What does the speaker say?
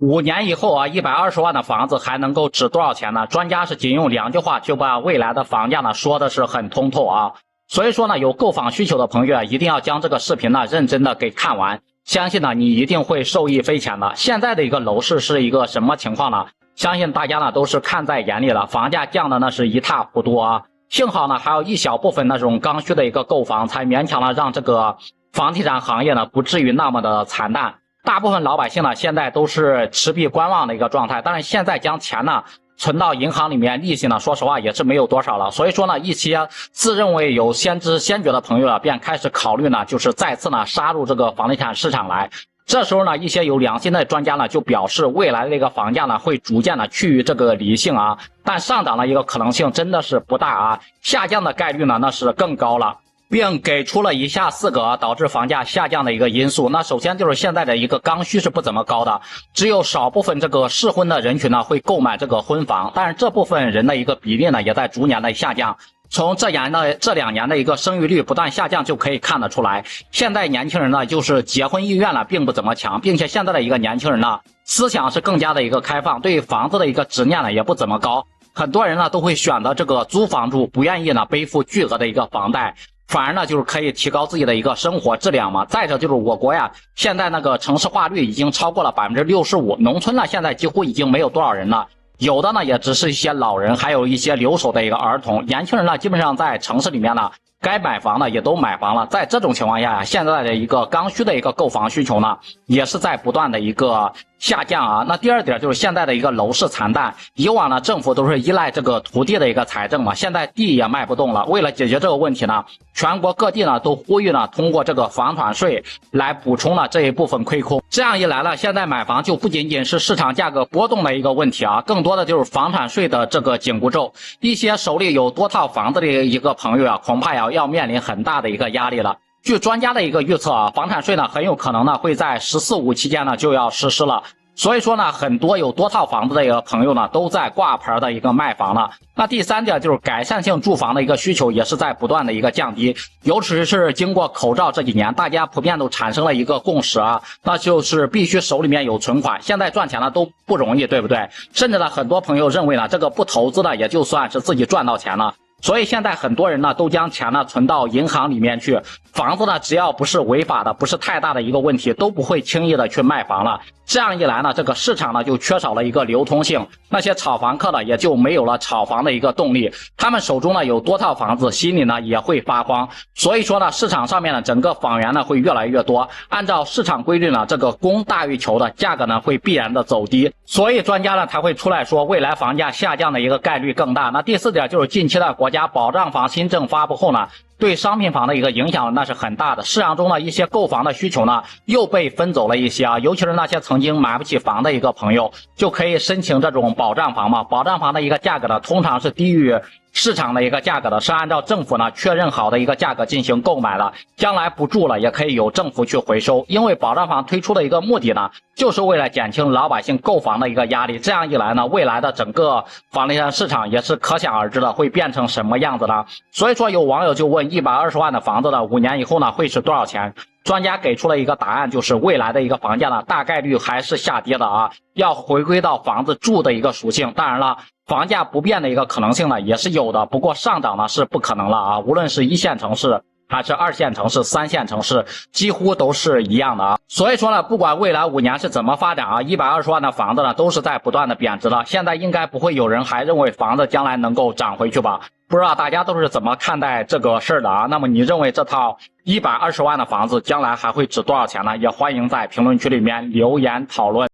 5年以后啊，120万的房子还能够值多少钱呢？专家是仅用2句话就把未来的房价呢说的是很通透啊。所以说呢，有购房需求的朋友啊，一定要将这个视频呢认真的给看完，相信呢你一定会受益匪浅的。现在的一个楼市是一个什么情况呢？相信大家呢都是看在眼里了，房价降的呢是一塌糊涂啊。幸好呢还有一小部分那种刚需的一个购房，才勉强了让这个房地产行业呢不至于那么的惨淡。大部分老百姓呢现在都是持币观望的一个状态，但是现在将钱呢存到银行里面，利息呢说实话也是没有多少了。所以说呢，一些自认为有先知先觉的朋友啊，便开始考虑呢就是再次呢杀入这个房地产市场来。这时候呢，一些有良心的专家呢就表示，未来的这个房价呢会逐渐的趋于这个理性啊，但上涨的一个可能性真的是不大啊，下降的概率呢那是更高了，并给出了以下4个导致房价下降的一个因素。那首先就是现在的一个刚需是不怎么高的，只有少部分这个适婚的人群呢会购买这个婚房，但是这部分人的一个比例呢也在逐年的下降。从这2年的一个生育率不断下降就可以看得出来，现在年轻人呢就是结婚意愿呢并不怎么强，并且现在的一个年轻人呢思想是更加的一个开放，对房子的一个执念呢也不怎么高，很多人呢都会选择这个租房住，不愿意呢背负巨额的一个房贷，反而呢就是可以提高自己的一个生活质量嘛。再者就是我国呀，现在那个城市化率已经超过了65%，农村呢现在几乎已经没有多少人了。有的呢也只是一些老人，还有一些留守的一个儿童，年轻人呢基本上在城市里面呢该买房的也都买房了。在这种情况下，现在的一个刚需的一个购房需求呢也是在不断的一个下降啊。那第二点就是现在的一个楼市惨淡，以往呢政府都是依赖这个土地的一个财政嘛，现在地也卖不动了。为了解决这个问题呢，全国各地呢都呼吁呢通过这个房产税来补充了这一部分亏空。这样一来呢，现在买房就不仅仅是市场价格波动的一个问题啊，更多的就是房产税的这个紧箍咒。一些手里有多套房子的一个朋友啊，恐怕要面临很大的一个压力了。据专家的一个预测啊，房产税呢很有可能呢会在“十四五”期间呢就要实施了。所以说呢，很多有多套房子的一个朋友呢都在挂牌的一个卖房了。那第3点就是改善性住房的一个需求也是在不断的一个降低，尤其是经过口罩这几年，大家普遍都产生了一个共识啊，那就是必须手里面有存款。现在赚钱呢都不容易，对不对？甚至呢很多朋友认为呢，这个不投资的也就算是自己赚到钱了。所以现在很多人呢都将钱呢存到银行里面去，房子呢只要不是违法的，不是太大的一个问题，都不会轻易的去卖房了。这样一来呢，这个市场呢就缺少了一个流通性，那些炒房客呢也就没有了炒房的一个动力，他们手中呢有多套房子，心里呢也会发慌。所以说呢，市场上面呢整个房源呢会越来越多，按照市场规律呢，这个供大于求的价格呢会必然的走低，所以专家呢才会出来说未来房价下降的一个概率更大。那第4点就是近期的国家保障房新政发布后呢，对商品房的一个影响那是很大的，市场中的一些购房的需求呢又被分走了一些啊，尤其是那些曾经买不起房的一个朋友，就可以申请这种保障房嘛。保障房的一个价格呢通常是低于市场的一个价格的，是按照政府呢确认好的一个价格进行购买的，将来不住了也可以由政府去回收。因为保障房推出的一个目的呢，就是为了减轻老百姓购房的一个压力。这样一来呢，未来的整个房地产市场也是可想而知的会变成什么样子呢？所以说有网友就问120万的房子的5年以后呢会是多少钱？专家给出了一个答案，就是未来的一个房价呢大概率还是下跌的啊，要回归到房子住的一个属性。当然了，房价不变的一个可能性呢也是有的，不过上涨呢是不可能了啊，无论是1线城市还是2线城市、3线城市，几乎都是一样的啊。所以说呢，不管未来5年是怎么发展啊，120万的房子呢都是在不断的贬值的。现在应该不会有人还认为房子将来能够涨回去吧？不知道大家都是怎么看待这个事儿的啊？那么你认为这套120万的房子将来还会值多少钱呢？也欢迎在评论区里面留言讨论。